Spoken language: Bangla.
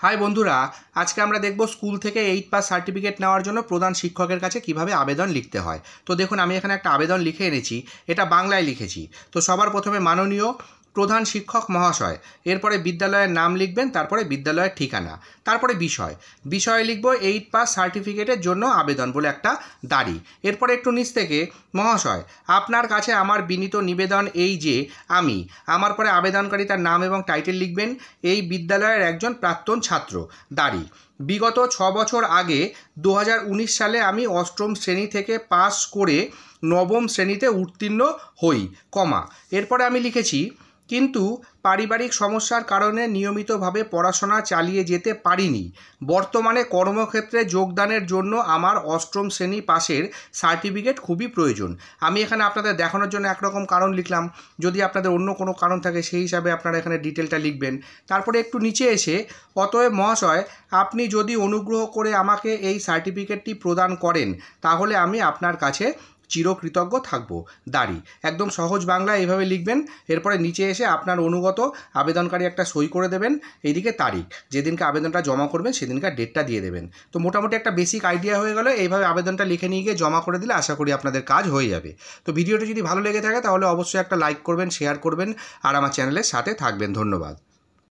হাই বন্ধুরা, আজকে আমরা দেখব স্কুল থেকে 8 পাস সার্টিফিকেট নেওয়ার জন্য প্রধান শিক্ষকের কাছে কিভাবে আবেদন লিখতে হয়। তো দেখুন, আমি এখানে একটা আবেদন লিখে এনেছি, এটা বাংলায় লিখেছি। তো সবার প্রথমে মাননীয় প্রধান শিক্ষক মহাশয়, এরপরে বিদ্যালয়ের নাম লিখবেন, তারপরে বিদ্যালয়ের ঠিকানা, তারপরে বিষয়ে লিখব 8 পাস সার্টিফিকেটের জন্য আবেদন বলে একটা দাঁড়ি। এরপরে একটু নিচ থেকে মহাশয়, আপনার কাছে আমার বিনীত নিবেদন এই যে আমার পরে আবেদনকারী তার নাম এবং টাইটেল লিখবেন, এই বিদ্যালয়ের একজন প্রাক্তন ছাত্র, দাঁড়ি। বিগত 6 বছর আগে 2019 সালে আমি 8ম শ্রেণী থেকে পাস করে 9ম শ্রেণীতে উত্তীর্ণ হই, এরপরে আমি লিখেছি কিন্তু পারিবারিক সমস্যার কারণে নিয়মিতভাবে পড়াশোনা চালিয়ে যেতে পারিনি। বর্তমানে কর্মক্ষেত্রে যোগদানের জন্য আমার 8ম শ্রেণী পাশের সার্টিফিকেট খুবই প্রয়োজন। আমি এখানে আপনাদের দেখানোর জন্য একরকম কারণ লিখলাম, যদি আপনাদের অন্য কোনো কারণ থাকে সেই হিসাবে আপনারা এখানে ডিটেলটা লিখবেন। তারপরে একটু নিচে এসে, অতএব মহাশয়, আপনি যদি অনুগ্রহ করে আমাকে এই সার্টিফিকেটটি প্রদান করেন তাহলে আমি আপনার কাছে চিরকৃতজ্ঞ থাকব, দাঁড়ি। একদম সহজ বাংলা এইভাবে লিখবেন। এরপরে নিচে এসে আপনার অনুগত আবেদনকারী একটা সই করে দেবেন, এইদিকে তারিখ, যেদিনকে আবেদনটা জমা করবেন সেদিনকার ডেটটা দিয়ে দেবেন। তো মোটামুটি একটা বেসিক আইডিয়া হয়ে গেল। এইভাবে আবেদনটা লিখে নিয়ে গিয়ে জমা করে দিলে আশা করি আপনাদের কাজ হয়ে যাবে। তো ভিডিওটি যদি ভালো লেগে থাকে তাহলে অবশ্যই একটা লাইক করবেন, শেয়ার করবেন আর আমার চ্যানেলের সাথে থাকবেন। ধন্যবাদ।